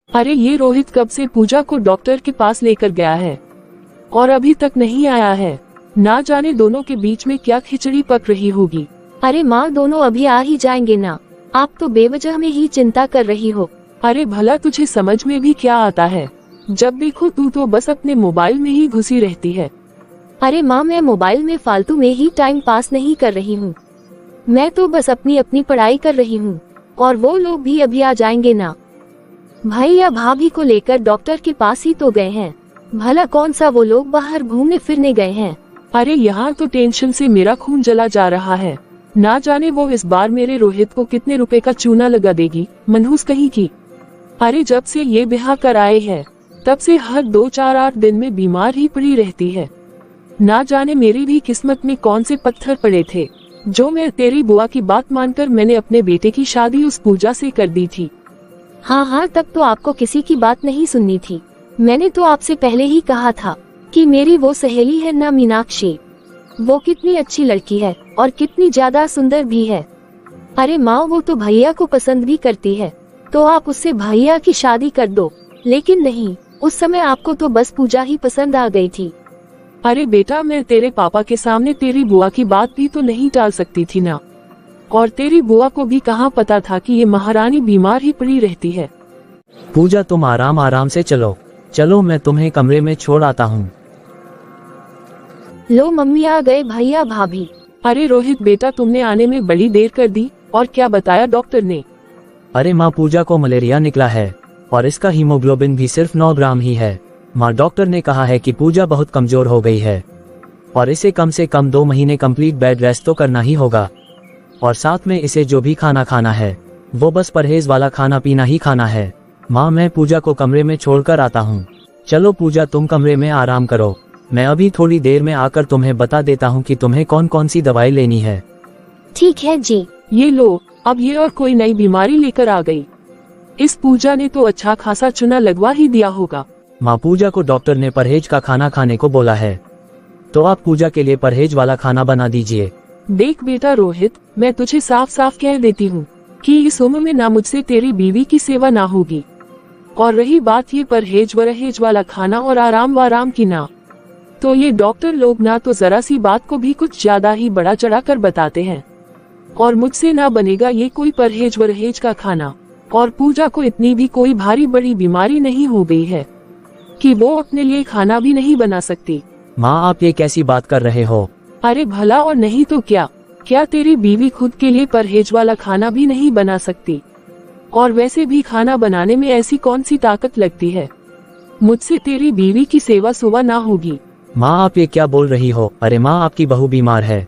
अरे ये रोहित कब से पूजा को डॉक्टर के पास लेकर गया है और अभी तक नहीं आया है। ना जाने दोनों के बीच में क्या खिचड़ी पक रही होगी। अरे माँ, दोनों अभी आ ही जाएंगे ना, आप तो बेवजह में ही चिंता कर रही हो। अरे भला तुझे समझ में भी क्या आता है, जब देखो तू तो बस अपने मोबाइल में ही घुसी रहती है। अरे माँ, मैं मोबाइल में फालतू में ही टाइम पास नहीं कर रही हूँ, मैं तो बस अपनी अपनी पढ़ाई कर रही हूँ। और वो लोग भी अभी आ जाएंगे ना। भाई या भाभी को लेकर डॉक्टर के पास ही तो गए हैं, भला कौन सा वो लोग बाहर घूमने फिरने गए हैं। अरे यहाँ तो टेंशन से मेरा खून जला जा रहा है। ना जाने वो इस बार मेरे रोहित को कितने रुपए का चूना लगा देगी, मनहूस कहीं की। अरे जब से ये ब्याह कराए है तब से हर 2-4-8 दिन में बीमार ही पड़ी रहती है। ना जाने मेरी भी किस्मत में कौन से पत्थर पड़े थे जो मैं तेरी बुआ की बात मानकर मैंने अपने बेटे की शादी उस पूजा से कर दी थी। हाँ, तब तो आपको किसी की बात नहीं सुननी थी। मैंने तो आपसे पहले ही कहा था कि मेरी वो सहेली है ना मीनाक्षी, वो कितनी अच्छी लड़की है और कितनी ज्यादा सुंदर भी है। अरे माँ, वो तो भैया को पसंद भी करती है, तो आप उससे भैया की शादी कर दो। लेकिन नहीं, उस समय आपको तो बस पूजा ही पसंद आ गई थी। अरे बेटा, मैं तेरे पापा के सामने तेरी बुआ की बात भी तो नहीं टाल सकती थी ना। और तेरी बुआ को भी कहाँ पता था कि ये महारानी बीमार ही पड़ी रहती है। पूजा, तुम आराम आराम से चलो, मैं तुम्हें कमरे में छोड़ आता हूँ। लो मम्मी, आ गए भैया भाभी। अरे रोहित बेटा, तुमने आने में बड़ी देर कर दी, और क्या बताया डॉक्टर ने? अरे माँ, पूजा को मलेरिया निकला है और इसका हीमोग्लोबिन भी सिर्फ 9 ग्राम ही है। माँ, डॉक्टर ने कहा है कि पूजा बहुत कमजोर हो गई है और इसे कम से कम 2 महीने कंप्लीट बेड रेस्ट तो करना ही होगा। और साथ में इसे जो भी खाना खाना है वो बस परहेज वाला खाना पीना ही खाना है। माँ, मैं पूजा को कमरे में छोड़कर आता हूँ। चलो पूजा, तुम कमरे में आराम करो, मैं अभी थोड़ी देर में आकर तुम्हें बता देता हूँ कि तुम्हें कौन कौन सी दवाई लेनी है। ठीक है जी। ये लो, अब ये और कोई नई बीमारी लेकर आ गई। इस पूजा ने तो अच्छा खासा चूना लगवा ही दिया होगा। माँ, पूजा को डॉक्टर ने परहेज का खाना खाने को बोला है, तो आप पूजा के लिए परहेज वाला खाना बना दीजिए। देख बेटा रोहित, मैं तुझे साफ साफ कह देती हूँ कि इस उम्र में ना मुझसे तेरी बीवी की सेवा ना होगी। और रही बात ये परहेज वरहेज वाला खाना और आराम की ना, तो ये डॉक्टर लोग ना तो जरा सी बात को भी कुछ ज्यादा ही बड़ा चढ़ा कर बताते हैं। और मुझसे ना बनेगा ये कोई परहेज वरहेज का खाना। और पूजा को इतनी भी कोई भारी बड़ी बीमारी नहीं हो गई है कि वो अपने लिए खाना भी नहीं बना सकती। माँ, आप ये कैसी बात कर रहे हो? अरे भला और नहीं तो क्या तेरी बीवी खुद के लिए परहेज वाला खाना भी नहीं बना सकती? और वैसे भी खाना बनाने में ऐसी कौन सी ताकत लगती है, मुझसे तेरी बीवी की सेवा सुवा ना होगी। माँ, आप ये क्या बोल रही हो? अरे माँ, आपकी बहू बीमार है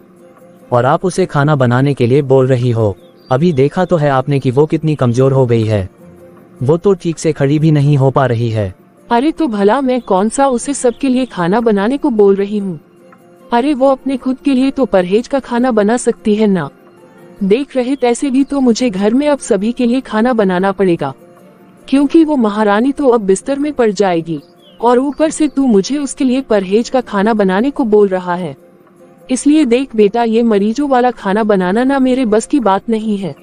और आप उसे खाना बनाने के लिए बोल रही हो। अभी देखा तो है आपने कि वो कितनी कमजोर हो गई है, वो तो ठीक से खड़ी भी नहीं हो पा रही है। अरे तो भला मैं कौन सा उसे सबके लिए खाना बनाने को बोल रही हूँ? अरे वो अपने खुद के लिए तो परहेज का खाना बना सकती है ना। देख रहे ऐसे भी तो मुझे घर में अब सभी के लिए खाना बनाना पड़ेगा, क्योंकि वो महारानी तो अब बिस्तर में पड़ जाएगी और ऊपर से तू मुझे उसके लिए परहेज का खाना बनाने को बोल रहा है। इसलिए देख बेटा, ये मरीजों वाला खाना बनाना ना मेरे बस की बात नहीं है।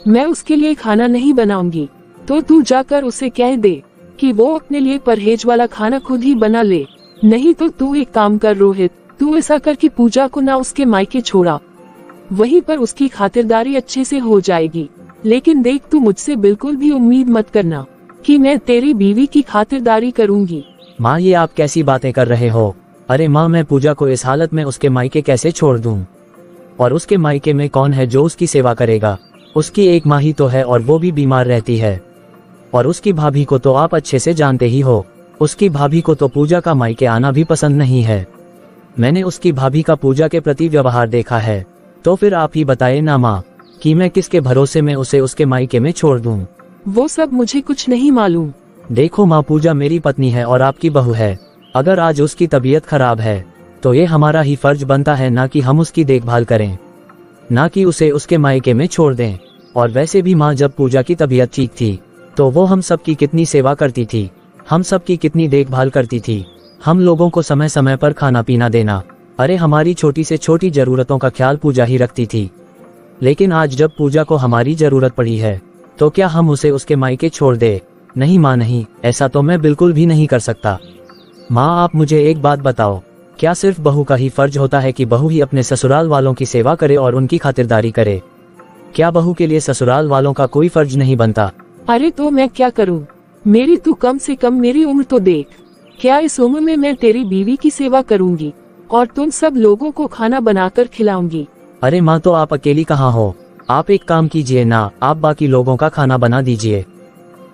मैं उसके लिए खाना नहीं बनाऊंगी, तो तू जाकर उसे कह दे कि वो अपने लिए परहेज वाला खाना खुद ही बना ले। नहीं तो तू एक काम कर रोहित, तू ऐसा कर कि पूजा को ना उसके मायके छोड़ा, वहीं पर उसकी खातिरदारी अच्छे से हो जाएगी। लेकिन देख, तू मुझसे बिल्कुल भी उम्मीद मत करना कि मैं तेरी बीवी की खातिरदारी करूंगी। माँ, ये आप कैसी बातें कर रहे हो? अरे माँ, मैं पूजा को इस हालत में उसके मायके कैसे छोड़ दूँ? और उसके मायके में कौन है जो उसकी सेवा करेगा? उसकी एक माँ ही तो है और वो भी बीमार रहती है। और उसकी भाभी को तो आप अच्छे से जानते ही हो, उसकी भाभी को तो पूजा का मायके आना भी पसंद नहीं है। मैंने उसकी भाभी का पूजा के प्रति व्यवहार देखा है, तो फिर आप ही बताए ना माँ कि मैं किसके भरोसे में उसे उसके मायके में छोड़ दूँ? वो सब मुझे कुछ नहीं मालूम। देखो माँ, पूजा मेरी पत्नी है और आपकी बहू है। अगर आज उसकी तबीयत खराब है तो ये हमारा ही फर्ज बनता है ना कि हम उसकी देखभाल करें, ना कि उसे उसके मायके में छोड़ दें। और वैसे भी माँ, जब पूजा की तबीयत ठीक थी तो वो हम सबकी कितनी सेवा करती थी, हम सबकी कितनी देखभाल करती थी, हम लोगों को समय समय पर खाना पीना देना, अरे हमारी छोटी से छोटी जरूरतों का ख्याल पूजा ही रखती थी। लेकिन आज जब पूजा को हमारी जरूरत पड़ी है तो क्या हम उसे उसके मायके छोड़ दे? नहीं माँ नहीं, ऐसा तो मैं बिल्कुल भी नहीं कर सकता। माँ आप मुझे एक बात बताओ, क्या सिर्फ बहू का ही फर्ज होता है कि बहू ही अपने ससुराल वालों की सेवा करे और उनकी खातिरदारी करे? क्या बहू के लिए ससुराल वालों का कोई फर्ज नहीं बनता? अरे तो मैं क्या करूं? मेरी तू कम से कम मेरी उम्र तो देख। क्या इस उम्र में मैं तेरी बीवी की सेवा करूंगी और तुम सब लोगों को खाना बनाकर खिलाऊंगी? अरे माँ तो आप अकेली कहाँ हो? आप एक काम कीजिए ना, आप बाकी लोगों का खाना बना दीजिए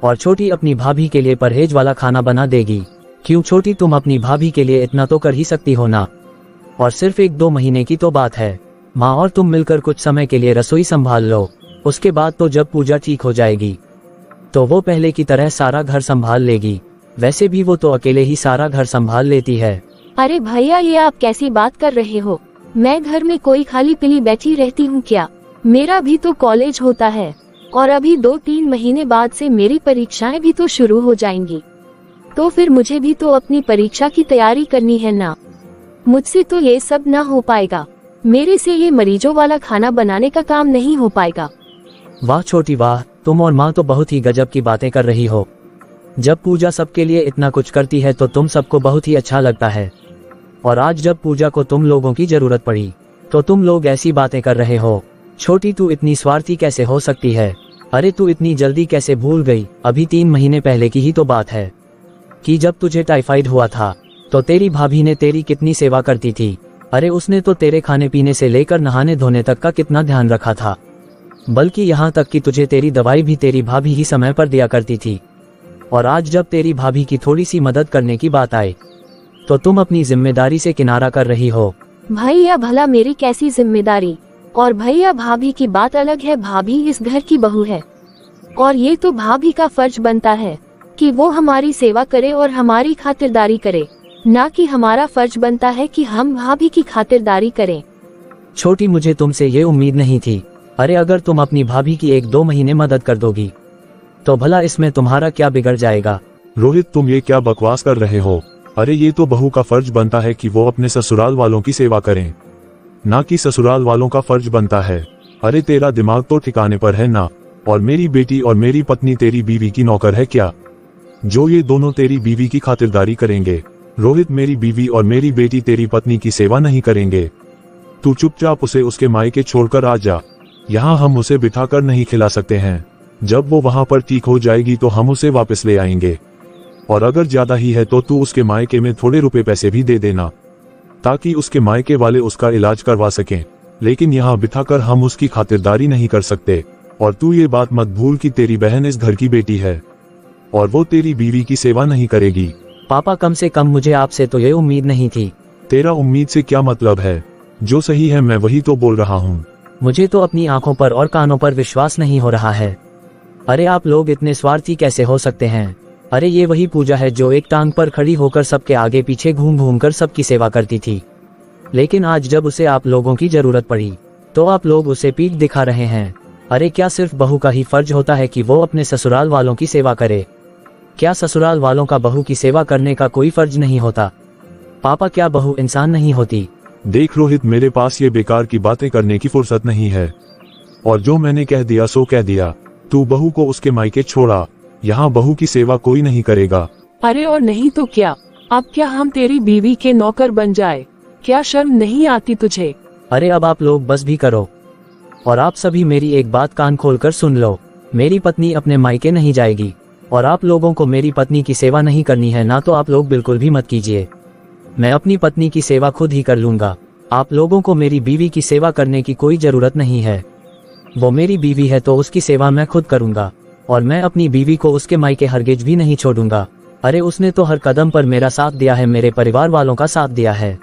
और छोटी अपनी भाभी के लिए परहेज वाला खाना बना देगी। क्यों छोटी, तुम अपनी भाभी के लिए इतना तो कर ही सकती हो ना। और सिर्फ 1-2 महीने की तो बात है माँ, और तुम मिलकर कुछ समय के लिए रसोई संभाल लो। उसके बाद तो जब पूजा ठीक हो जाएगी तो वो पहले की तरह सारा घर संभाल लेगी। वैसे भी वो तो अकेले ही सारा घर संभाल लेती है। अरे भैया ये आप कैसी बात कर रहे हो? मैं घर में कोई खाली पिली बैठी रहती हूँ क्या? मेरा भी तो कॉलेज होता है और अभी 2-3 महीने बाद से मेरी परीक्षाएं भी तो शुरू हो जाएंगी। तो फिर मुझे भी तो अपनी परीक्षा की तैयारी करनी है ना। मुझसे तो ये सब ना हो पाएगा। मेरे से ये मरीजों वाला खाना बनाने का काम नहीं हो पाएगा। वाह छोटी वाह, तुम और माँ तो बहुत ही गजब की बातें कर रही हो। जब पूजा सबके लिए इतना कुछ करती है तो तुम सबको बहुत ही अच्छा लगता है, और आज जब पूजा को तुम लोगों की जरूरत पड़ी तो तुम लोग ऐसी बातें कर रहे हो। छोटी तू इतनी स्वार्थी कैसे हो सकती है? अरे तू इतनी जल्दी कैसे भूल गई? अभी 3 महीने पहले की ही तो बात है कि जब तुझे टाइफाइड हुआ था तो तेरी भाभी ने तेरी कितनी सेवा करती थी। अरे उसने तो तेरे खाने पीने से लेकर नहाने धोने तक का कितना ध्यान रखा था, बल्कि यहाँ तक कि तुझे तेरी दवाई भी तेरी भाभी ही समय पर दिया करती थी। और आज जब तेरी भाभी की थोड़ी सी मदद करने की बात आए तो तुम अपनी जिम्मेदारी से किनारा कर रही हो। भैया भला मेरी कैसी जिम्मेदारी? और भैया भाभी की बात अलग है, भाभी इस घर की बहू है और ये तो भाभी का फर्ज बनता है कि वो हमारी सेवा करे और हमारी खातिरदारी करे, ना कि हमारा फर्ज बनता है कि हम भाभी की खातिरदारी करें। छोटी मुझे तुमसे ये उम्मीद नहीं थी। अरे अगर तुम अपनी भाभी की 1-2 महीने मदद कर दोगी तो भला इसमें तुम्हारा क्या बिगड़ जाएगा? रोहित तुम ये क्या बकवास कर रहे हो? अरे ये तो बहू का फर्ज बनता है कि वो अपने ससुराल वालों की सेवा करें, ना कि ससुराल वालों का फर्ज बनता है। अरे तेरा दिमाग तो ठिकाने पर है ना? और मेरी बेटी और मेरी पत्नी तेरी बीवी की नौकर है क्या, जो ये दोनों तेरी बीवी की खातिरदारी करेंगे? रोहित मेरी बीवी और मेरी बेटी तेरी पत्नी की सेवा नहीं करेंगे। तू चुपचाप उसे उसके मायके छोड़कर आ जा। यहाँ हम उसे बिठाकर नहीं खिला सकते हैं। जब वो वहाँ पर ठीक हो जाएगी तो हम उसे वापस ले आएंगे, और अगर ज्यादा ही है तो तू उसके मायके में थोड़े रुपए पैसे भी दे देना ताकि उसके मायके वाले उसका इलाज करवा सकें। लेकिन यहाँ बिठाकर हम उसकी खातिरदारी नहीं कर सकते। और तू ये बात मत भूल कि तेरी बहन इस घर की बेटी है और वो तेरी बीवी की सेवा नहीं करेगी। पापा कम से कम मुझे आपसे तो ये उम्मीद नहीं थी। तेरा उम्मीद से क्या मतलब है? जो सही है मैं वही तो बोल रहा हूँ। मुझे तो अपनी आंखों पर और कानों पर विश्वास नहीं हो रहा है। अरे आप लोग इतने स्वार्थी कैसे हो सकते हैं? अरे ये वही पूजा है जो एक टांग पर खड़ी होकर सबके आगे पीछे घूम घूम कर सबकी सेवा करती थी, लेकिन आज जब उसे आप लोगों की जरूरत पड़ी तो आप लोग उसे पीठ दिखा रहे हैं। अरे क्या सिर्फ बहू का ही फर्ज होता है कि वो अपने ससुराल वालों की सेवा करे? क्या ससुराल वालों का बहू की सेवा करने का कोई फर्ज नहीं होता? पापा क्या बहू इंसान नहीं होती? देख रोहित, मेरे पास ये बेकार की बातें करने की फुर्सत नहीं है, और जो मैंने कह दिया सो कह दिया। तू बहू को उसके मायके छोड़ा, यहाँ बहू की सेवा कोई नहीं करेगा। अरे और नहीं तो क्या, अब क्या हम तेरी बीवी के नौकर बन जाए? क्या शर्म नहीं आती तुझे? अरे अब आप लोग बस भी करो, और आप सभी मेरी एक बात कान खोलकर सुन लो। मेरी पत्नी अपने मायके नहीं जाएगी, और आप लोगों को मेरी पत्नी की सेवा नहीं करनी है ना, तो आप लोग बिल्कुल भी मत कीजिए। मैं अपनी पत्नी की सेवा खुद ही कर लूंगा। आप लोगों को मेरी बीवी की सेवा करने की कोई जरूरत नहीं है। वो मेरी बीवी है तो उसकी सेवा मैं खुद करूंगा, और मैं अपनी बीवी को उसके मायके हरगिज भी नहीं छोड़ूंगा। अरे उसने तो हर कदम पर मेरा साथ दिया है, मेरे परिवार वालों का साथ दिया है,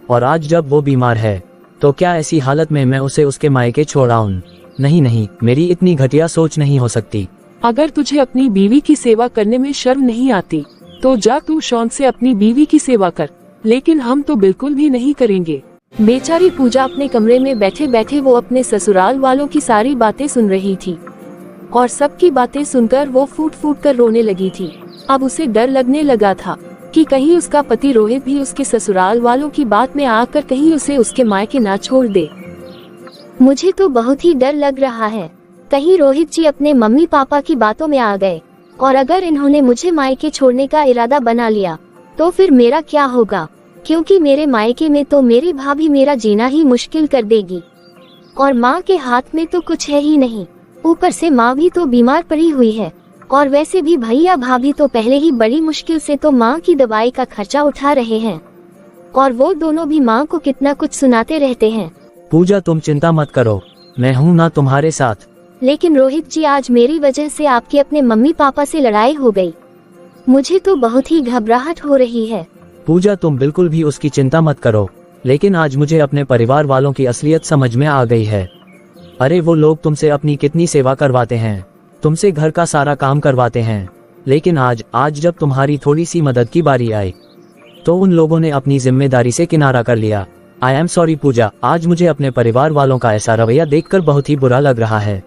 और आज जब वो बीमार है तो क्या ऐसी हालत में मैं उसे उसके मायके छोड़ाऊं? नहीं नहीं, मेरी इतनी घटिया सोच नहीं हो सकती। अगर तुझे अपनी बीवी की सेवा करने में शर्म नहीं आती तो जा तू शौक से अपनी बीवी की सेवा कर, लेकिन हम तो बिल्कुल भी नहीं करेंगे। बेचारी पूजा अपने कमरे में बैठे बैठे वो अपने ससुराल वालों की सारी बातें सुन रही थी, और सबकी बातें सुनकर वो फूट फूट कर रोने लगी थी। अब उसे डर लगने लगा था कि कहीं उसका पति रोहित भी उसके ससुराल वालों की बात में आकर कहीं उसे उसके मायके ना छोड़ दे। मुझे तो बहुत ही डर लग रहा है, कहीं रोहित जी अपने मम्मी पापा की बातों में आ गए और अगर इन्होंने मुझे मायके छोड़ने का इरादा बना लिया तो फिर मेरा क्या होगा, क्योंकि मेरे मायके में तो मेरी भाभी मेरा जीना ही मुश्किल कर देगी और माँ के हाथ में तो कुछ है ही नहीं। ऊपर से माँ भी तो बीमार पड़ी हुई है और वैसे भी भैया भाभी तो पहले ही बड़ी मुश्किल से तो माँ की दवाई का खर्चा उठा रहे हैं और वो दोनों भी माँ को कितना कुछ सुनाते रहते हैं। पूजा तुम चिंता मत करो, मैं हूँ ना तुम्हारे साथ। लेकिन रोहित जी, आज मेरी वजह से आपके अपने मम्मी पापा से लड़ाई हो गई, मुझे तो बहुत ही घबराहट हो रही है। पूजा तुम बिल्कुल भी उसकी चिंता मत करो, लेकिन आज मुझे अपने परिवार वालों की असलियत समझ में आ गई है। अरे वो लोग तुमसे अपनी कितनी सेवा करवाते हैं, तुमसे घर का सारा काम करवाते हैं, लेकिन आज जब तुम्हारी थोड़ी सी मदद की बारी आई तो उन लोगों ने अपनी जिम्मेदारी से किनारा कर लिया। आई एम सॉरी पूजा, आज मुझे अपने परिवार वालों का ऐसा रवैया देखकर बहुत ही बुरा लग रहा है।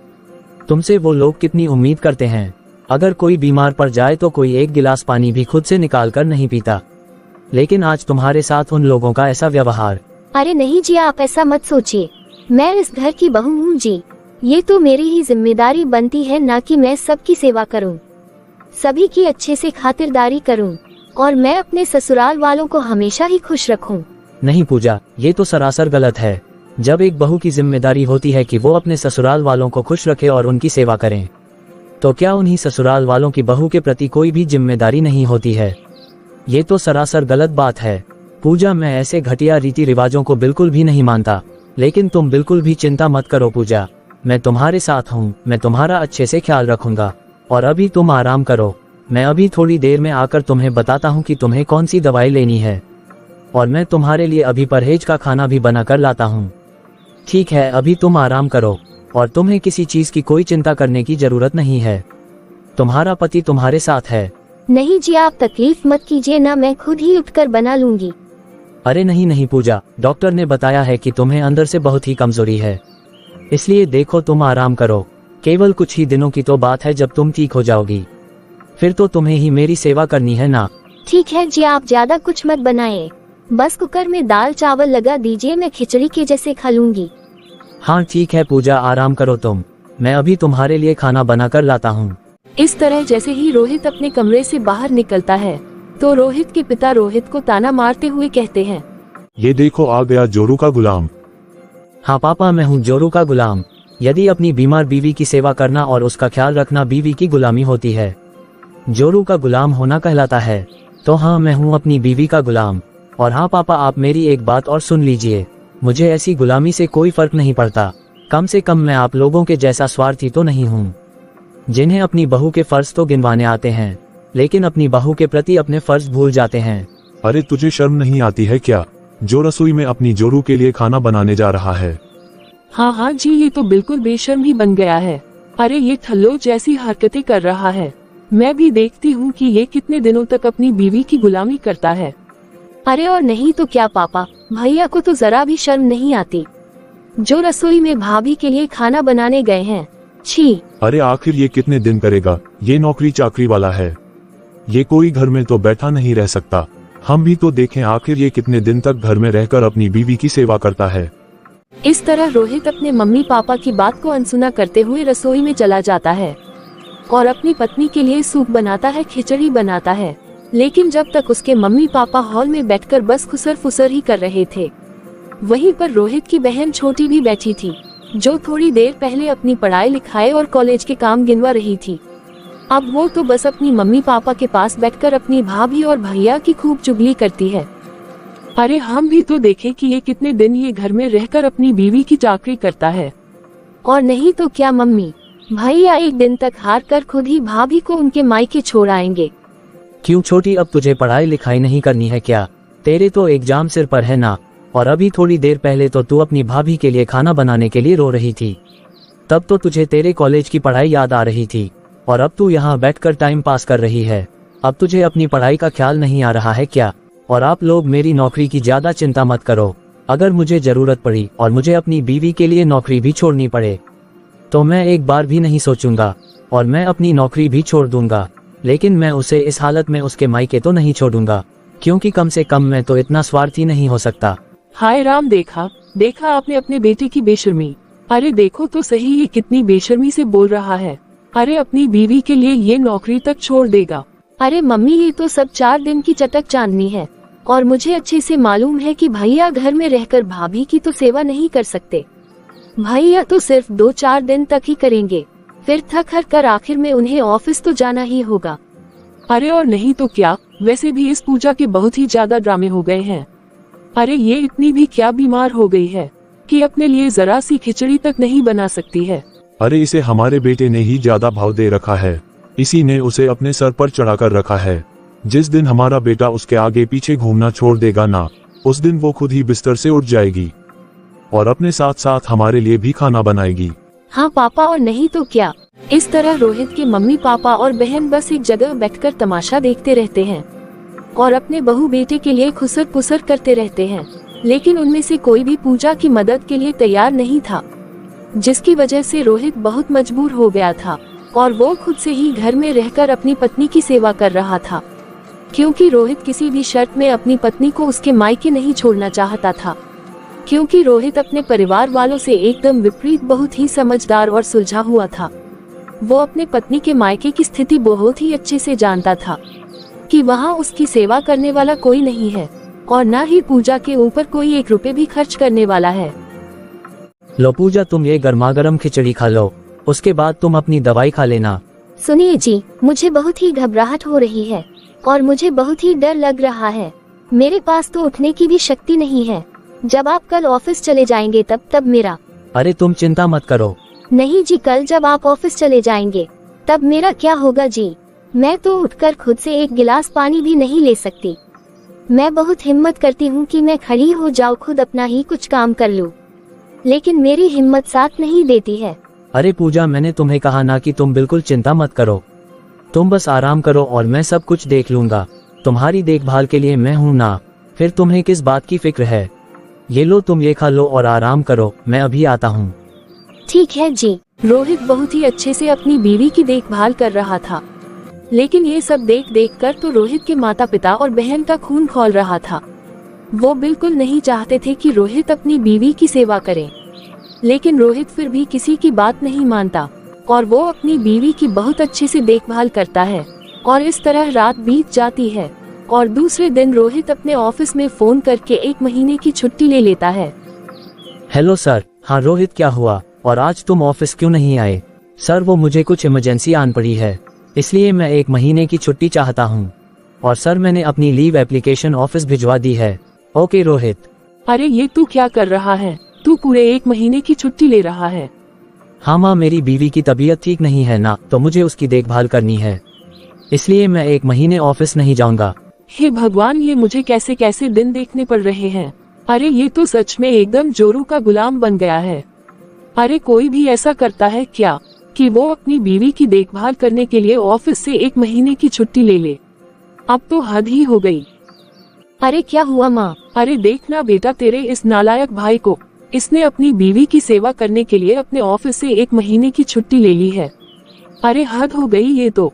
तुमसे वो लोग कितनी उम्मीद करते हैं, अगर कोई बीमार पड़ जाए तो कोई एक गिलास पानी भी खुद से निकाल कर नहीं पीता, लेकिन आज तुम्हारे साथ उन लोगों का ऐसा व्यवहार। अरे नहीं जी, आप ऐसा मत सोचिए, मैं इस घर की बहू हूँ जी, ये तो मेरी ही जिम्मेदारी बनती है ना कि मैं सबकी सेवा करूँ, सभी की अच्छे से खातिरदारी करूँ और मैं अपने ससुराल वालों को हमेशा ही खुश रखूँ। नहीं पूजा, ये तो सरासर गलत है। जब एक बहू की जिम्मेदारी होती है कि वो अपने ससुराल वालों को खुश रखे और उनकी सेवा करें, तो क्या उन्हीं ससुराल वालों की बहू के प्रति कोई भी जिम्मेदारी नहीं होती है? ये तो सरासर गलत बात है। पूजा, मैं ऐसे घटिया रीति रिवाजों को बिल्कुल भी नहीं मानता, लेकिन तुम बिल्कुल भी चिंता मत करो पूजा, मैं तुम्हारे साथ हूँ, मैं तुम्हारा अच्छे से ख्याल रखूंगा। और अभी तुम आराम करो, मैं अभी थोड़ी देर में आकर तुम्हें बताता हूँ कि तुम्हें कौन सी दवाई लेनी है, और मैं तुम्हारे लिए अभी परहेज का खाना भी बना कर लाता हूँ। ठीक है, अभी तुम आराम करो और तुम्हें किसी चीज की कोई चिंता करने की जरूरत नहीं है, तुम्हारा पति तुम्हारे साथ है। नहीं जी, आप तकलीफ मत कीजिए ना, मैं खुद ही उठकर बना लूंगी। अरे नहीं पूजा, डॉक्टर ने बताया है कि तुम्हें अंदर से बहुत ही कमजोरी है, इसलिए देखो तुम आराम करो, केवल कुछ ही दिनों की तो बात है, जब तुम ठीक हो जाओगी फिर तो तुम्हें ही मेरी सेवा करनी है ना। ठीक है जी, आप ज्यादा कुछ मत बनाए, बस कुकर में दाल चावल लगा दीजिए, मैं खिचड़ी के जैसे खा लूंगी। हाँ ठीक है पूजा, आराम करो तुम, मैं अभी तुम्हारे लिए खाना बना कर लाता हूँ। इस तरह जैसे ही रोहित अपने कमरे से बाहर निकलता है तो रोहित के पिता रोहित को ताना मारते हुए कहते हैं, ये देखो आ गया जोरू का गुलाम। हाँ पापा, मैं हूँ जोरू का गुलाम। यदि अपनी बीमार बीवी की सेवा करना और उसका ख्याल रखना बीवी की गुलामी होती है, जोरू का गुलाम होना कहलाता है, तो हाँ मैं हूँ अपनी बीवी का गुलाम। और हाँ पापा, आप मेरी एक बात और सुन लीजिए, मुझे ऐसी गुलामी से कोई फर्क नहीं पड़ता, कम से कम मैं आप लोगों के जैसा स्वार्थी तो नहीं हूँ, जिन्हें अपनी बहू के फर्ज तो गिनवाने आते हैं लेकिन अपनी बहू के प्रति अपने फर्ज भूल जाते हैं। अरे तुझे शर्म नहीं आती है क्या, जो रसोई में अपनी जोरू के लिए खाना बनाने जा रहा है? हाँ जी, ये तो बिल्कुल बेशर्म ही बन गया है। अरे ये थल्लो जैसी हरकतें कर रहा है, मैं भी देखती हूँ कि ये कितने दिनों तक अपनी बीवी की गुलामी करता है। अरे और नहीं तो क्या पापा, भैया को तो जरा भी शर्म नहीं आती, जो रसोई में भाभी के लिए खाना बनाने गए हैं। छी। अरे आखिर ये कितने दिन करेगा, ये नौकरी चाकरी वाला है, ये कोई घर में तो बैठा नहीं रह सकता। हम भी तो देखें आखिर ये कितने दिन तक घर में रहकर अपनी बीवी की सेवा करता है। इस तरह रोहित अपने मम्मी पापा की बात को अनसुना करते हुए रसोई में चला जाता है और अपनी पत्नी के लिए सूप बनाता है, खिचड़ी बनाता है। लेकिन जब तक उसके मम्मी पापा हॉल में बैठकर बस खुसर फुसर ही कर रहे थे, वहीं पर रोहित की बहन छोटी भी बैठी थी, जो थोड़ी देर पहले अपनी पढ़ाई लिखाई और कॉलेज के काम गिनवा रही थी। अब वो तो बस अपनी मम्मी पापा के पास बैठकर अपनी भाभी और भैया की खूब चुगली करती है। अरे हम भी तो देखें कि ये कितने दिन ये घर में रहकर अपनी बीवी की चाकरी करता है। और नहीं तो क्या मम्मी, भैया एक दिन तक हार कर खुद ही भाभी को उनके मायके छोड़ आएंगे। क्यों छोटी, अब तुझे पढ़ाई लिखाई नहीं करनी है क्या? तेरे तो एग्जाम सिर पर है ना, और अभी थोड़ी देर पहले तो तू अपनी भाभी के लिए खाना बनाने के लिए रो रही थी, तब तो तुझे तेरे कॉलेज की पढ़ाई याद आ रही थी, और अब तू यहाँ बैठकर टाइम पास कर रही है। अब तुझे अपनी पढ़ाई का ख्याल नहीं आ रहा है क्या? और आप लोग मेरी नौकरी की ज्यादा चिंता मत करो, अगर मुझे जरूरत पड़ी और मुझे अपनी बीवी के लिए नौकरी भी छोड़नी पड़े तो मैं एक बार भी नहीं सोचूंगा और मैं अपनी नौकरी भी छोड़ दूंगा, लेकिन मैं उसे इस हालत में उसके मायके तो नहीं छोड़ूंगा, क्योंकि कम से कम मैं तो इतना स्वार्थी नहीं हो सकता। हाय राम, देखा आपने अपने बेटे की बेशर्मी। अरे देखो तो सही, ये कितनी बेशर्मी से बोल रहा है। अरे अपनी बीवी के लिए ये नौकरी तक छोड़ देगा। अरे मम्मी, ये तो सब 4 दिन की चटक चांदनी है, और मुझे अच्छे से मालूम है कि भैया घर में रहकर भाभी की तो सेवा नहीं कर सकते। भैया तो सिर्फ 2-4 दिन तक ही करेंगे, फिर थक हार कर आखिर में उन्हें ऑफिस तो जाना ही होगा। अरे और नहीं तो क्या, वैसे भी इस पूजा के बहुत ही ज्यादा ड्रामे हो गए हैं। अरे ये इतनी भी क्या बीमार हो गई है कि अपने लिए जरा सी खिचड़ी तक नहीं बना सकती है। अरे इसे हमारे बेटे ने ही ज्यादा भाव दे रखा है, इसी ने उसे अपने सर पर चढ़ाकर रखा है। जिस दिन हमारा बेटा उसके आगे पीछे घूमना छोड़ देगा ना, उस दिन वो खुद ही बिस्तर से उठ जाएगी और अपने साथ साथ हमारे लिए भी खाना बनाएगी। हाँ पापा, और नहीं तो क्या। इस तरह रोहित के मम्मी पापा और बहन बस एक जगह बैठकर तमाशा देखते रहते हैं और अपने बहू बेटे के लिए खुसर पुसर करते रहते हैं, लेकिन उनमें से कोई भी पूजा की मदद के लिए तैयार नहीं था, जिसकी वजह से रोहित बहुत मजबूर हो गया था और वो खुद से ही घर में रहकर अपनी पत्नी की सेवा कर रहा था, क्योंकि रोहित किसी भी शर्त में अपनी पत्नी को उसके मायके नहीं छोड़ना चाहता था, क्योंकि रोहित अपने परिवार वालों से एकदम विपरीत बहुत ही समझदार और सुलझा हुआ था। वो अपने पत्नी के मायके की स्थिति बहुत ही अच्छे से जानता था कि वहाँ उसकी सेवा करने वाला कोई नहीं है और न ही पूजा के ऊपर कोई 1 रुपए भी खर्च करने वाला है। लो पूजा, तुम ये गर्मागर्म खिचड़ी खा लो, उसके बाद तुम अपनी दवाई खा लेना। सुनिए जी, मुझे बहुत ही घबराहट हो रही है और मुझे बहुत ही डर लग रहा है। मेरे पास तो उठने की भी शक्ति नहीं है। जब आप कल ऑफिस चले जाएंगे तब मेरा। अरे तुम चिंता मत करो। नहीं जी, कल जब आप ऑफिस चले जाएंगे तब मेरा क्या होगा जी? मैं तो उठकर खुद से 1 गिलास पानी भी नहीं ले सकती। मैं बहुत हिम्मत करती हूँ कि मैं खड़ी हो जाऊँ, खुद अपना ही कुछ काम कर लूँ, लेकिन मेरी हिम्मत साथ नहीं देती है। अरे पूजा, मैंने तुम्हें कहा ना कि तुम बिल्कुल चिंता मत करो, तुम बस आराम करो और मैं सब कुछ देख लूंगा। तुम्हारी देखभाल के लिए मैं हूँ ना, फिर तुम्हें किस बात की फिक्र है। ये लो, तुम ये खा लो और आराम करो, मैं अभी आता हूँ। ठीक है जी। रोहित बहुत ही अच्छे से अपनी बीवी की देखभाल कर रहा था, लेकिन ये सब देख कर तो रोहित के माता पिता और बहन का खून खौल रहा था। वो बिल्कुल नहीं चाहते थे कि रोहित अपनी बीवी की सेवा करे, लेकिन रोहित फिर भी किसी की बात नहीं मानता और वो अपनी बीवी की बहुत अच्छे से देखभाल करता है। और इस तरह रात बीत जाती है और दूसरे दिन रोहित अपने ऑफिस में फोन करके 1 महीने की छुट्टी ले लेता है। Hello sir. हाँ रोहित, क्या हुआ और आज तुम ऑफिस क्यों नहीं आए? सर वो मुझे कुछ इमरजेंसी आन पड़ी है, इसलिए मैं 1 महीने की छुट्टी चाहता हूँ। और सर मैंने अपनी लीव एप्लीकेशन ऑफिस भिजवा दी है। ओके रोहित। अरे ये तू क्या कर रहा है? तू पूरे 1 महीने की छुट्टी ले रहा है? हाँ माँ, मेरी बीवी की तबीयत ठीक नहीं है ना, तो मुझे उसकी देखभाल करनी है, इसलिए मैं 1 महीने ऑफिस नहीं जाऊंगा। हे भगवान, ये मुझे कैसे कैसे दिन देखने पड़ रहे हैं। अरे ये तो सच में एकदम जोरू का गुलाम बन गया है। अरे कोई भी ऐसा करता है क्या कि वो अपनी बीवी की देखभाल करने के लिए ऑफिस से 1 महीने की छुट्टी ले ले? अब तो हद ही हो गई। अरे क्या हुआ माँ? अरे देखना बेटा, तेरे इस नालायक भाई को, इसने अपनी बीवी की सेवा करने के लिए अपने ऑफिस से 1 महीने की छुट्टी ले ली है। अरे हद हो गई ये तो।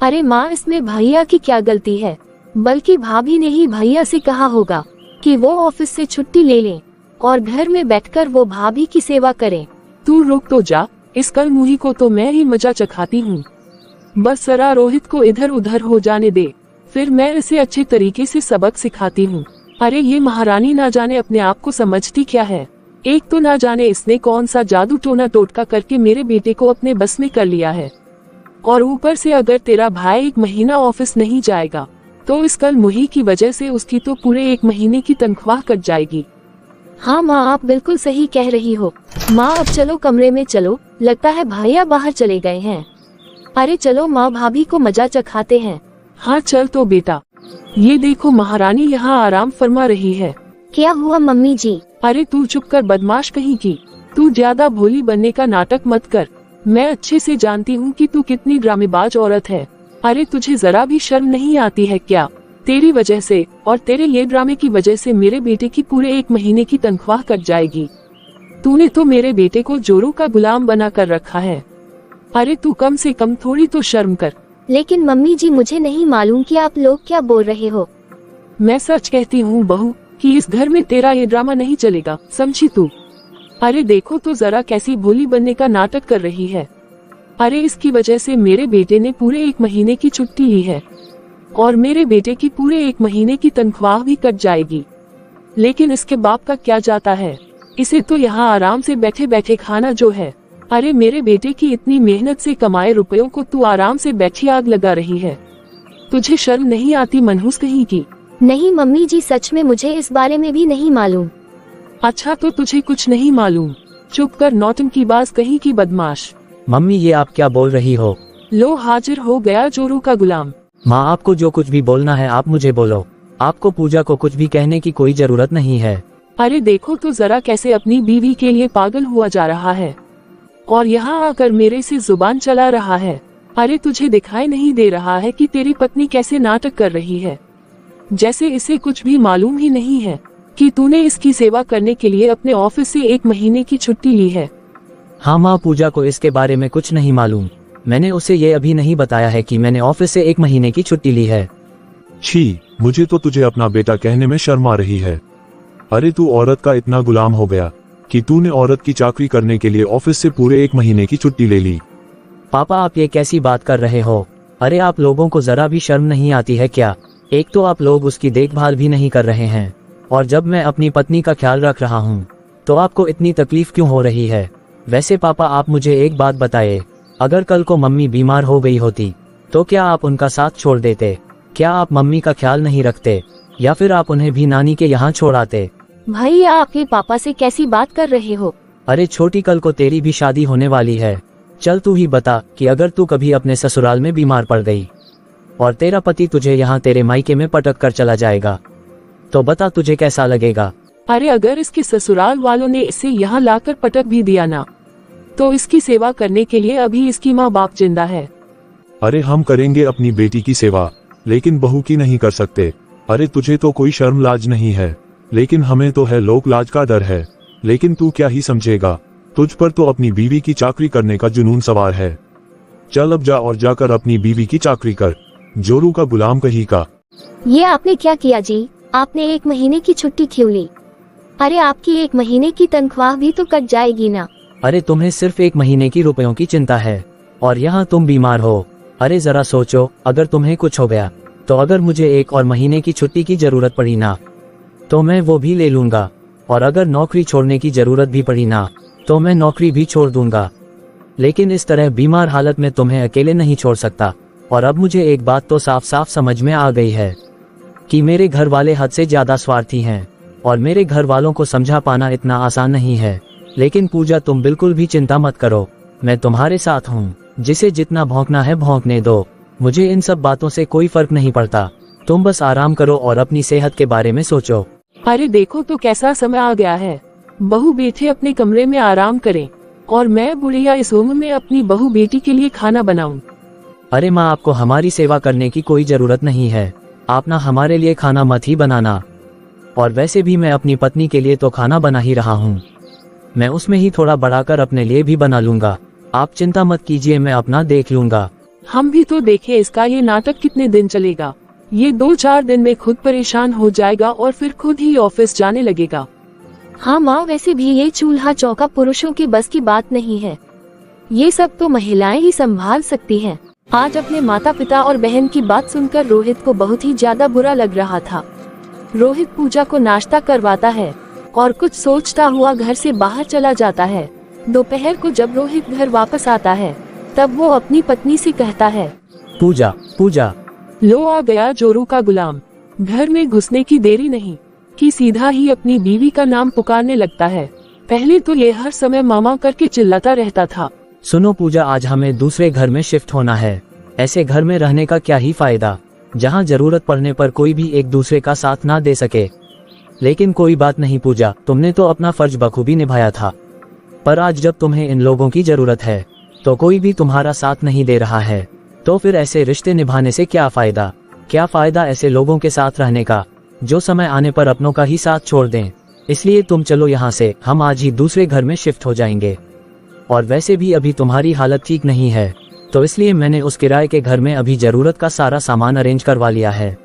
अरे माँ, इसमें भैया की क्या गलती है? बल्कि भाभी ने ही भैया से कहा होगा कि वो ऑफिस से छुट्टी ले लें और घर में बैठकर वो भाभी की सेवा करें। तू रुक तो जा, इस कल मुही को तो मैं ही मजा चखाती हूँ। बस जरा रोहित को इधर उधर हो जाने दे, फिर मैं इसे अच्छे तरीके से सबक सिखाती हूँ। अरे ये महारानी ना जाने अपने आप को समझती क्या है। एक तो ना जाने इसने कौन सा जादू टोना टोटका करके मेरे बेटे को अपने बस में कर लिया है, और ऊपर से अगर तेरा भाई 1 महीना ऑफिस नहीं जाएगा तो इस कल मुही की वजह से उसकी तो पूरे 1 महीने की तनख्वाह कट जाएगी। हाँ माँ, आप बिल्कुल सही कह रही हो। माँ अब चलो कमरे में चलो, लगता है भैया बाहर चले गए हैं। अरे चलो माँ, भाभी को मजा चखाते हैं। हाँ चल तो बेटा। ये देखो महारानी यहाँ आराम फरमा रही है। क्या हुआ मम्मी जी? अरे तू चुप कर बदमाश कहीं की। तू ज्यादा भोली बनने का नाटक मत कर। मैं अच्छे से जानती हूँ कि तू कितनी ड्रामेबाज औरत है। अरे तुझे जरा भी शर्म नहीं आती है क्या? तेरी वजह से और तेरे ये ड्रामे की वजह से मेरे बेटे की पूरे 1 महीने की तनख्वाह कट जाएगी। तूने तो मेरे बेटे को जोरू का गुलाम बना कर रखा है। अरे तू कम से कम थोड़ी तो शर्म कर। लेकिन मम्मी जी, मुझे नहीं मालूम कि आप लोग क्या बोल रहे हो। मैं सच कहती हूँ बहू कि इस घर में तेरा ये ड्रामा नहीं चलेगा, समझी तू? अरे देखो तो जरा कैसी भोली बनने का नाटक कर रही है। अरे इसकी वजह से मेरे बेटे ने पूरे 1 महीने की छुट्टी ली है और मेरे बेटे की पूरे 1 महीने की तनख्वाह भी कट जाएगी। लेकिन इसके बाप का क्या जाता है, इसे तो यहाँ आराम से बैठे बैठे खाना जो है। अरे मेरे बेटे की इतनी मेहनत से कमाए रुपयों को तू आराम से बैठी आग लगा रही है। तुझे शर्म नहीं आती मनहूस कहीं की? नहीं मम्मी जी, सच में मुझे इस बारे में भी नहीं मालूम। अच्छा तो तुझे कुछ नहीं मालूम? चुप कर नौटंकी बाज कहीं की बदमाश। मम्मी ये आप क्या बोल रही हो? लो हाजिर हो गया जोरू का गुलाम। माँ आपको जो कुछ भी बोलना है आप मुझे बोलो, आपको पूजा को कुछ भी कहने की कोई जरूरत नहीं है। अरे देखो तो जरा कैसे अपनी बीवी के लिए पागल हुआ जा रहा है और यहाँ आकर मेरे से जुबान चला रहा है। अरे तुझे दिखाई नहीं दे रहा है कि तेरी पत्नी कैसे नाटक कर रही है, जैसे इसे कुछ भी मालूम ही नहीं है कि तूने इसकी सेवा करने के लिए अपने ऑफिस से 1 महीने की छुट्टी ली है। हाँ माँ, पूजा को इसके बारे में कुछ नहीं मालूम। मैंने उसे ये अभी नहीं बताया है कि मैंने ऑफिस से 1 महीने की छुट्टी ली है। छी, मुझे तो तुझे अपना बेटा कहने में शर्म आ रही है। अरे तू औरत का इतना गुलाम हो गया कि तूने औरत की चाकरी करने के लिए ऑफिस से पूरे 1 महीने की छुट्टी ले ली। पापा आप ये कैसी बात कर रहे हो? अरे आप लोगों को जरा भी शर्म नहीं आती है क्या? एक तो आप लोग उसकी देखभाल भी नहीं कर रहे हैं और जब मैं अपनी पत्नी का ख्याल रख रहा हूँ तो आपको इतनी तकलीफ क्यों हो रही है? वैसे पापा आप मुझे एक बात बताइए, अगर कल को मम्मी बीमार हो गई होती तो क्या आप उनका साथ छोड़ देते? क्या आप मम्मी का ख्याल नहीं रखते या फिर आप उन्हें भी नानी के यहाँ छोड़ आते? भाई आपके पापा से कैसी बात कर रहे हो? अरे छोटी, कल को तेरी भी शादी होने वाली है। चल तू ही बता कि अगर तू कभी अपने ससुराल में बीमार पड़ गई और तेरा पति तुझे यहाँ तेरे मायके में पटक कर चला जाएगा तो बता तुझे कैसा लगेगा? अरे अगर इसके ससुराल वालों ने इसे यहाँ लाकर पटक भी दिया ना तो इसकी सेवा करने के लिए अभी इसकी माँ बाप जिंदा है। अरे हम करेंगे अपनी बेटी की सेवा, लेकिन बहू की नहीं कर सकते। अरे तुझे तो कोई शर्म लाज नहीं है, लेकिन हमें तो है लोक लाज का डर है। लेकिन तू क्या ही समझेगा, तुझ पर तो अपनी बीवी की चाकरी करने का जुनून सवार है। चल अब जा और जाकर अपनी बीवी की चाकरी कर, जोरू का गुलाम कहीं का। ये आपने क्या किया जी? आपने 1 महीने की छुट्टी क्यों ली? अरे आपकी 1 महीने की तनख्वाह भी तो कट जाएगी ना। अरे तुम्हें सिर्फ 1 महीने की रुपयों की चिंता है और यहाँ तुम बीमार हो। अरे जरा सोचो, अगर तुम्हें कुछ हो गया तो अगर मुझे 1 और महीने की छुट्टी की जरूरत पड़ी ना तो मैं वो भी ले लूंगा, और अगर नौकरी छोड़ने की जरूरत भी पड़ी ना तो मैं नौकरी भी छोड़ दूंगा। लेकिन इस तरह बीमार हालत में तुम्हें अकेले नहीं छोड़ सकता। और अब मुझे एक बात तो साफ साफ समझ में आ गई है कि मेरे घर वाले हद से ज्यादा स्वार्थी हैं और मेरे घर वालों को समझा पाना इतना आसान नहीं है। लेकिन पूजा तुम बिल्कुल भी चिंता मत करो, मैं तुम्हारे साथ हूँ। जिसे जितना भौंकना है भौंकने दो, मुझे इन सब बातों से कोई फर्क नहीं पड़ता। तुम बस आराम करो और अपनी सेहत के बारे में सोचो। अरे देखो तो कैसा समय आ गया है, बहू बेटे अपने कमरे में आराम करें और मैं बुढ़िया इस उम्र में अपनी बहू बेटी के लिए खाना बनाऊं। अरे माँ, आपको हमारी सेवा करने की कोई जरूरत नहीं है। आप ना हमारे लिए खाना मत ही बनाना, और वैसे भी मैं अपनी पत्नी के लिए तो खाना बना ही रहा हूँ। मैं उसमें ही थोड़ा बढ़ाकर अपने लिए भी बना लूंगा। आप चिंता मत कीजिए, मैं अपना देख लूंगा। हम भी तो देखे इसका ये नाटक कितने दिन चलेगा। ये 2-4 दिन में खुद परेशान हो जाएगा और फिर खुद ही ऑफिस जाने लगेगा। हाँ माँ, वैसे भी ये चूल्हा चौका पुरुषों की बस की बात नहीं है। ये सब तो महिलाएं ही संभाल सकती हैं। आज अपने माता पिता और बहन की बात सुनकर रोहित को बहुत ही ज्यादा बुरा लग रहा था। रोहित पूजा को नाश्ता करवाता है और कुछ सोचता हुआ घर से बाहर चला जाता है। दोपहर को जब रोहित घर वापस आता है तब वो अपनी पत्नी से कहता है, पूजा पूजा। लो आ गया जोरू का गुलाम। घर में घुसने की देरी नहीं कि सीधा ही अपनी बीवी का नाम पुकारने लगता है। पहले तो ये हर समय मामा करके चिल्लाता रहता था। सुनो पूजा, आज हमें दूसरे घर में शिफ्ट होना है। ऐसे घर में रहने का क्या ही फायदा जहाँ जरूरत पड़ने पर कोई भी एक दूसरे का साथ ना दे सके। लेकिन कोई बात नहीं पूजा, तुमने तो अपना फर्ज बखूबी निभाया था, पर आज जब तुम्हें इन लोगों की जरूरत है तो कोई भी तुम्हारा साथ नहीं दे रहा है, तो फिर ऐसे रिश्ते निभाने से क्या फायदा? क्या फायदा ऐसे लोगों के साथ रहने का जो समय आने पर अपनों का ही साथ छोड़ दें। इसलिए तुम चलो यहाँ से, हम आज ही दूसरे घर में शिफ्ट हो जाएंगे। और वैसे भी अभी तुम्हारी हालत ठीक नहीं है, तो इसलिए मैंने उस किराए के घर में अभी जरूरत का सारा सामान अरेंज करवा लिया है,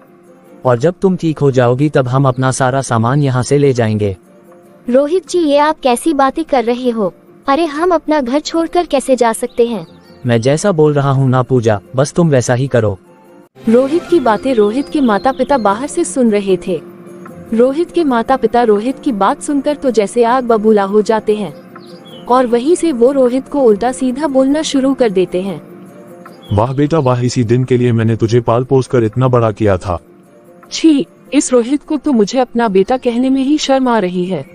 और जब तुम ठीक हो जाओगी तब हम अपना सारा सामान यहाँ से ले जाएंगे। रोहित जी, ये आप कैसी बातें कर रहे हो? अरे हम अपना घर छोड़कर कैसे जा सकते हैं? मैं जैसा बोल रहा हूँ ना पूजा, बस तुम वैसा ही करो। रोहित की बातें रोहित के माता पिता बाहर से सुन रहे थे। रोहित के माता पिता रोहित की बात सुनकर तो जैसे आग बबूला हो जाते हैं और वहीं से वो रोहित को उल्टा सीधा बोलना शुरू कर देते हैं। वाह बेटा वाह, इसी दिन के लिए मैंने तुझे पाल पोस कर इतना बड़ा किया था। छी, इस रोहित को तो मुझे अपना बेटा कहने में ही शर्म आ रही है,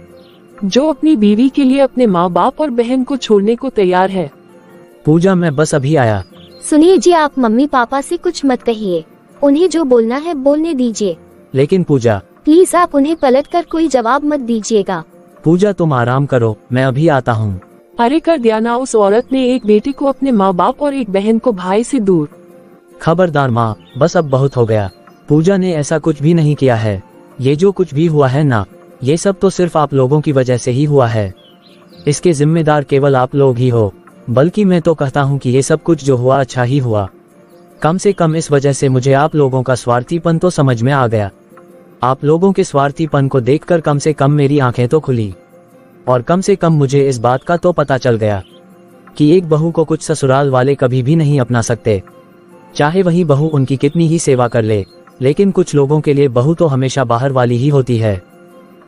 जो अपनी बीवी के लिए अपने माँ बाप और बहन को छोड़ने को तैयार है। पूजा मैं बस अभी आया। सुनिए जी, आप मम्मी पापा से कुछ मत कहिए, उन्हें जो बोलना है बोलने दीजिए। लेकिन पूजा, प्लीज आप उन्हें पलटकर कोई जवाब मत दीजिएगा। पूजा तुम आराम करो, मैं अभी आता हूँ। अरे कर दिया ना, उस औरत ने एक बेटे को अपने माँ बाप और एक बहन को भाई से दूर। खबरदार माँ, बस अब बहुत हो गया। पूजा ने ऐसा कुछ भी नहीं किया है। ये जो कुछ भी हुआ है ना, ये सब तो सिर्फ आप लोगों की वजह से ही हुआ है। इसके जिम्मेदार केवल आप लोग ही हो। बल्कि मैं तो कहता हूँ कि ये सब कुछ जो हुआ अच्छा ही हुआ। कम से कम इस वजह से मुझे आप लोगों का स्वार्थीपन तो समझ में आ गया। आप लोगों के स्वार्थीपन को देखकर कम से कम मेरी आंखें तो खुली, और कम से कम मुझे इस बात का तो पता चल गया कि एक बहू को कुछ ससुराल वाले कभी भी नहीं अपना सकते, चाहे वही बहू उनकी कितनी ही सेवा कर ले। लेकिन कुछ लोगों के लिए बहू तो हमेशा बाहर वाली ही होती है।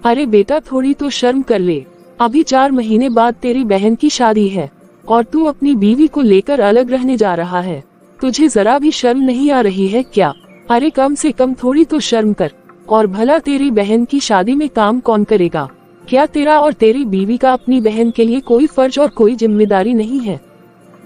अरे बेटा थोड़ी तो शर्म कर ले, अभी 4 महीने बाद तेरी बहन की शादी है और तू अपनी बीवी को लेकर अलग रहने जा रहा है। तुझे जरा भी शर्म नहीं आ रही है क्या? अरे कम से कम थोड़ी तो शर्म कर। और भला तेरी बहन की शादी में काम कौन करेगा? क्या तेरा और तेरी बीवी का अपनी बहन के लिए कोई फर्ज और कोई जिम्मेदारी नहीं है?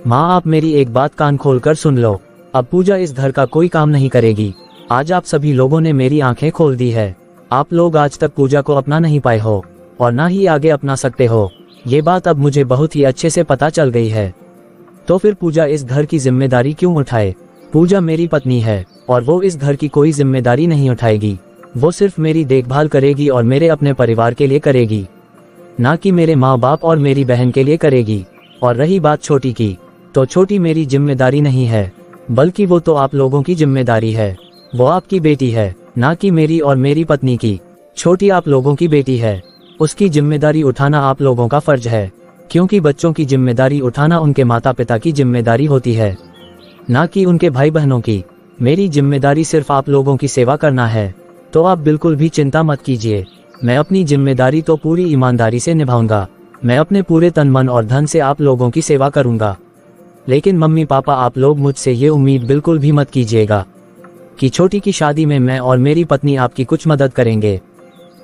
माँ, आप मेरी एक बात कान खोल कर सुन लो। अब पूजा इस घर का कोई काम नहीं करेगी। आज आप सभी लोगों ने मेरी आंखें खोल दी है। आप लोग आज तक पूजा को अपना नहीं पाए हो और ना ही आगे अपना सकते हो। ये बात अब मुझे बहुत ही अच्छे से पता चल गई है। तो फिर पूजा इस घर की जिम्मेदारी क्यों उठाए? पूजा मेरी पत्नी है और वो इस घर की कोई जिम्मेदारी नहीं उठाएगी। वो सिर्फ मेरी देखभाल करेगी और मेरे अपने परिवार के लिए करेगी, ना कि मेरे माँ बाप और मेरी बहन के लिए करेगी। और रही बात छोटी की, तो छोटी मेरी जिम्मेदारी नहीं है, बल्कि वो तो आप लोगों की जिम्मेदारी है। वो आपकी बेटी है, ना कि मेरी और मेरी पत्नी की। छोटी आप लोगों की बेटी है, उसकी जिम्मेदारी उठाना आप लोगों का फर्ज है, क्योंकि बच्चों की जिम्मेदारी उठाना उनके माता पिता की जिम्मेदारी होती है, ना कि उनके भाई बहनों की। मेरी जिम्मेदारी सिर्फ आप लोगों की सेवा करना है, तो आप बिल्कुल भी चिंता मत कीजिए। मैं अपनी जिम्मेदारी तो पूरी ईमानदारी से निभाऊंगा। मैं अपने पूरे तन मन और धन से आप लोगों की सेवा करूंगा। लेकिन मम्मी पापा, आप लोग मुझसे ये उम्मीद बिल्कुल भी मत कीजिएगा कि छोटी की शादी में मैं और मेरी पत्नी आपकी कुछ मदद करेंगे।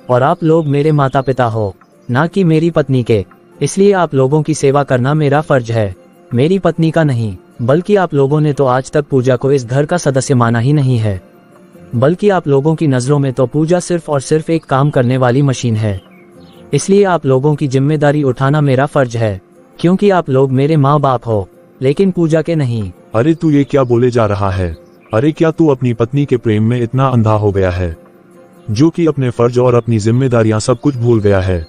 और आप लोग मेरे माता पिता हो, ना कि मेरी पत्नी के, इसलिए आप लोगों की सेवा करना मेरा फर्ज है, मेरी पत्नी का नहीं। बल्कि आप लोगों ने तो आज तक पूजा को इस घर का सदस्य माना ही नहीं है, बल्कि आप लोगों की नजरों में तो पूजा सिर्फ और सिर्फ एक काम करने वाली मशीन है। इसलिए आप लोगों की जिम्मेदारी उठाना मेरा फर्ज है, क्योंकि आप लोग मेरे माँ बाप हो, लेकिन पूजा के नहीं। अरे तू ये क्या बोले जा रहा है? अरे क्या तू अपनी पत्नी के प्रेम में इतना अंधा हो गया है, जो कि अपने फर्ज और अपनी जिम्मेदारियां सब कुछ भूल गया है?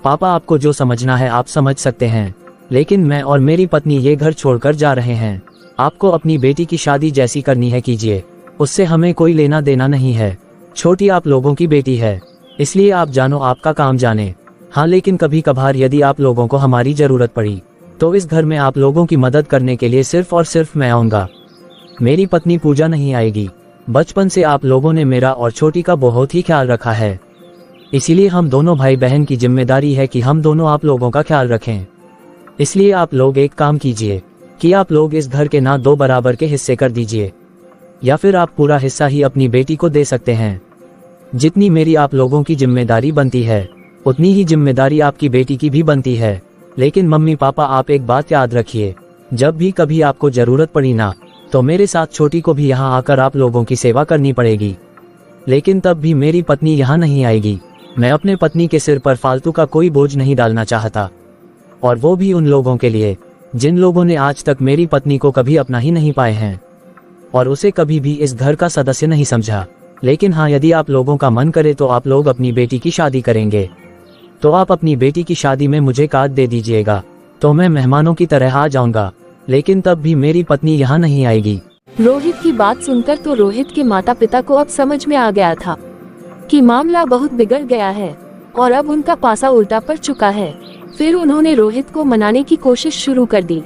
पापा, आपको जो समझना है आप समझ सकते हैं, लेकिन मैं और मेरी पत्नी ये घर छोड़कर जा रहे हैं। आपको अपनी बेटी की शादी जैसी करनी है कीजिए, उससे हमें कोई लेना देना नहीं है। छोटी आप लोगों की बेटी है, इसलिए आप जानो, आपका काम जाने। हाँ, लेकिन कभी कभार यदि आप लोगों को हमारी जरूरत पड़ी तो इस घर में आप लोगों की मदद करने के लिए सिर्फ और सिर्फ मैं आऊंगा। मेरी पत्नी पूजा नहीं आएगी। बचपन से आप लोगों ने मेरा और छोटी का बहुत ही ख्याल रखा है, इसीलिए हम दोनों भाई बहन की जिम्मेदारी है कि हम दोनों आप लोगों का ख्याल रखें। इसलिए आप लोग एक काम कीजिए कि आप लोग इस घर के ना 2 बराबर के हिस्से कर दीजिए, या फिर आप पूरा हिस्सा ही अपनी बेटी को दे सकते हैं। जितनी मेरी आप लोगों की जिम्मेदारी बनती है, उतनी ही जिम्मेदारी आपकी बेटी की भी बनती है। लेकिन मम्मी पापा, आप एक बात याद रखिए, जब भी कभी आपको जरूरत पड़ी ना, तो मेरे साथ छोटी को भी यहाँ आकर आप लोगों की सेवा करनी पड़ेगी। लेकिन तब भी मेरी पत्नी यहाँ नहीं आएगी। मैं अपने पत्नी के सिर पर फालतू का कोई बोझ नहीं डालना चाहता, और वो भी उन लोगों के लिए जिन लोगों ने आज तक मेरी पत्नी को कभी अपना ही नहीं पाए हैं और उसे कभी भी इस घर का सदस्य नहीं समझा। लेकिन हाँ, यदि आप लोगों का मन करे तो आप लोग अपनी बेटी की शादी करेंगे, तो आप अपनी बेटी की शादी में मुझे कार्ड दे दीजिएगा, तो मैं मेहमानों की तरह आ जाऊंगा। लेकिन तब भी मेरी पत्नी यहाँ नहीं आएगी। रोहित की बात सुनकर तो रोहित के माता पिता को अब समझ में आ गया था कि मामला बहुत बिगड़ गया है और अब उनका पासा उल्टा पड़ चुका है। फिर उन्होंने रोहित को मनाने की कोशिश शुरू कर दी।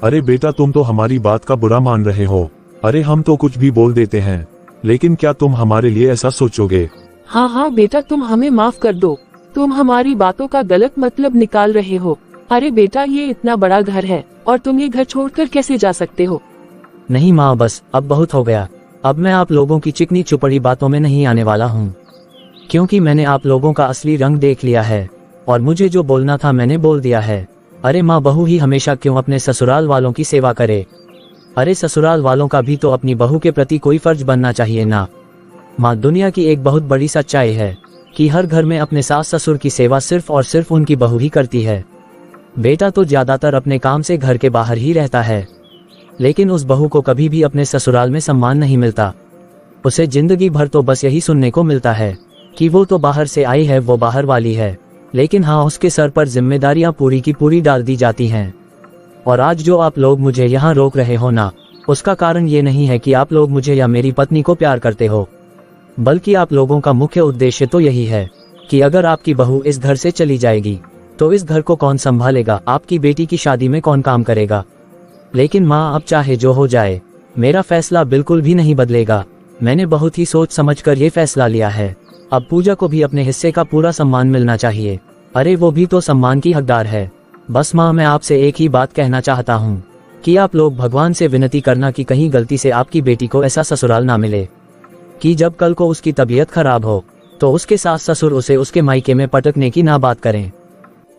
अरे बेटा तुम तो हमारी बात का बुरा मान रहे हो। अरे हम तो कुछ भी बोल देते हैं, लेकिन क्या तुम हमारे लिए ऐसा सोचोगे? हाँ हाँ बेटा, तुम हमें माफ कर दो। तुम हमारी बातों का गलत मतलब निकाल रहे हो। अरे बेटा, ये इतना बड़ा घर है और तुम ये घर छोड़कर कैसे जा सकते हो? नहीं माँ, बस अब बहुत हो गया। अब मैं आप लोगों की चिकनी चुपड़ी बातों में नहीं आने वाला हूँ, क्योंकि मैंने आप लोगों का असली रंग देख लिया है और मुझे जो बोलना था मैंने बोल दिया है। अरे माँ, बहू ही हमेशा क्यों अपने ससुराल वालों की सेवा करे? अरे ससुराल वालों का भी तो अपनी बहू के प्रति कोई फर्ज बनना चाहिए ना। माँ, दुनिया की एक बहुत बड़ी सच्चाई है कि हर घर में अपने सास ससुर की सेवा सिर्फ और सिर्फ उनकी बहू ही करती है। बेटा तो ज्यादातर अपने काम से घर के बाहर ही रहता है, लेकिन उस बहू को कभी भी अपने ससुराल में सम्मान नहीं मिलता। उसे जिंदगी भर तो बस यही सुनने को मिलता है कि वो तो बाहर से आई है, वो बाहर वाली है। लेकिन हाँ, उसके सर पर जिम्मेदारियां पूरी की पूरी डाल दी जाती हैं। और आज जो आप लोग मुझे यहाँ रोक रहे हो ना, उसका कारण ये नहीं है कि आप लोग मुझे या मेरी पत्नी को प्यार करते हो, बल्कि आप लोगों का मुख्य उद्देश्य तो यही है कि अगर आपकी बहू इस घर से चली जाएगी तो इस घर को कौन संभालेगा, आपकी बेटी की शादी में कौन काम करेगा। लेकिन माँ, अब चाहे जो हो जाए, मेरा फैसला बिल्कुल भी नहीं बदलेगा। मैंने बहुत ही सोच समझकर ये फैसला लिया है। अब पूजा को भी अपने हिस्से का पूरा सम्मान मिलना चाहिए। अरे वो भी तो सम्मान की हकदार है। बस माँ, मैं आपसे एक ही बात कहना चाहता हूँ कि आप लोग भगवान से विनती करना कि कहीं गलती से आपकी बेटी को ऐसा ससुराल ना मिले कि जब कल को उसकी तबीयत खराब हो तो उसके सास ससुर उसे उसके मायके में पटकने की ना बात करें।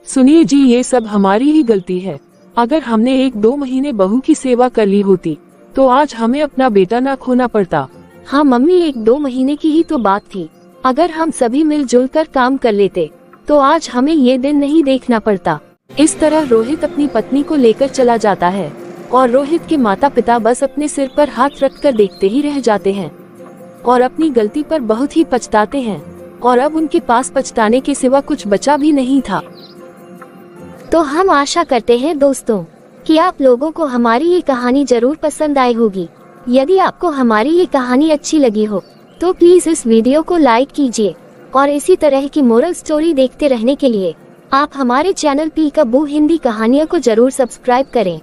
सुनिए जी, ये सब हमारी ही गलती है। अगर हमने 1-2 महीने बहू की सेवा कर ली होती तो आज हमें अपना बेटा ना खोना पड़ता। हाँ मम्मी, 1-2 महीने की ही तो बात थी। अगर हम सभी मिलजुल कर काम कर लेते तो आज हमें ये दिन नहीं देखना पड़ता। इस तरह रोहित अपनी पत्नी को लेकर चला जाता है और रोहित के माता पिता बस अपने सिर पर हाथ रखकर देखते ही रह जाते हैं और अपनी गलती पर बहुत ही पछताते हैं। और अब उनके पास पछताने के सिवा कुछ बचा भी नहीं था। तो हम आशा करते हैं दोस्तों कि आप लोगों को हमारी ये कहानी जरूर पसंद आई होगी। यदि आपको हमारी ये कहानी अच्छी लगी हो तो प्लीज इस वीडियो को लाइक कीजिए और इसी तरह की मोरल स्टोरी देखते रहने के लिए आप हमारे चैनल पीकाबू हिंदी कहानियों को जरूर सब्सक्राइब करें।